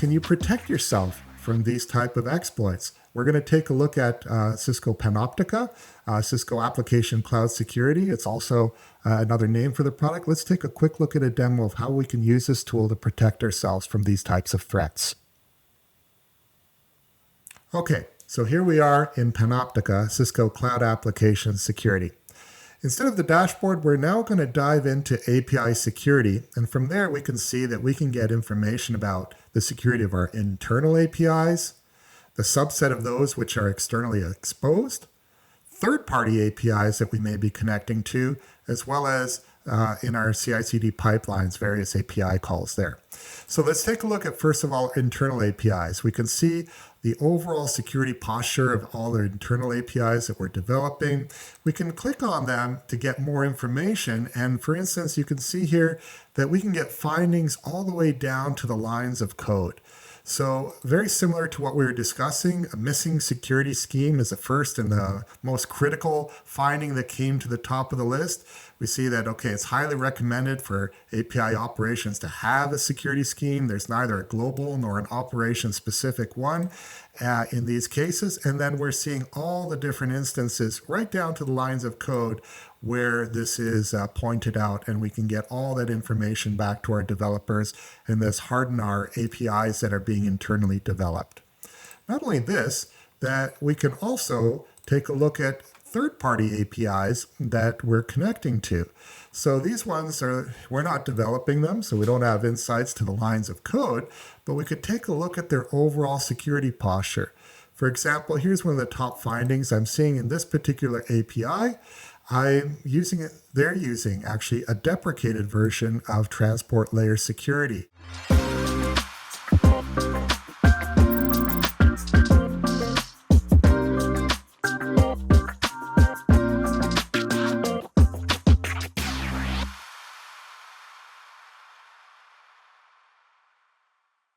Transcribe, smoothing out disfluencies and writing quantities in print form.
can you protect yourself from these type of exploits? We're going to take a look at Cisco Panoptica, Cisco Application Cloud Security. It's also another name for the product. Let's take a quick look at a demo of how we can use this tool to protect ourselves from these types of threats. Okay, so here we are in Panoptica, Cisco Cloud Application Security. Instead of the dashboard, we're now going to dive into API security, and from there we can see that we can get information about the security of our internal APIs, the subset of those which are externally exposed, third-party APIs that we may be connecting to, as well as in our CI/CD pipelines, various API calls there. So let's take a look at, first of all, internal APIs. We can see the overall security posture of all the internal APIs that we're developing. We can click on them to get more information. And for instance, you can see here that we can get findings all the way down to the lines of code. So very similar to what we were discussing, a missing security scheme is the first and the most critical finding that came to the top of the list. We see that, okay, it's highly recommended for API operations to have a security scheme. There's neither a global nor an operation-specific one in these cases. And then we're seeing all the different instances right down to the lines of code where this is pointed out, and we can get all that information back to our developers and thus harden our APIs that are being internally developed. Not only this, that we can also take a look at third-party APIs that we're connecting to. So these ones we're not developing them, so we don't have insights to the lines of code, but we could take a look at their overall security posture. For example, here's one of the top findings I'm seeing in this particular API. They're using actually a deprecated version of transport layer security.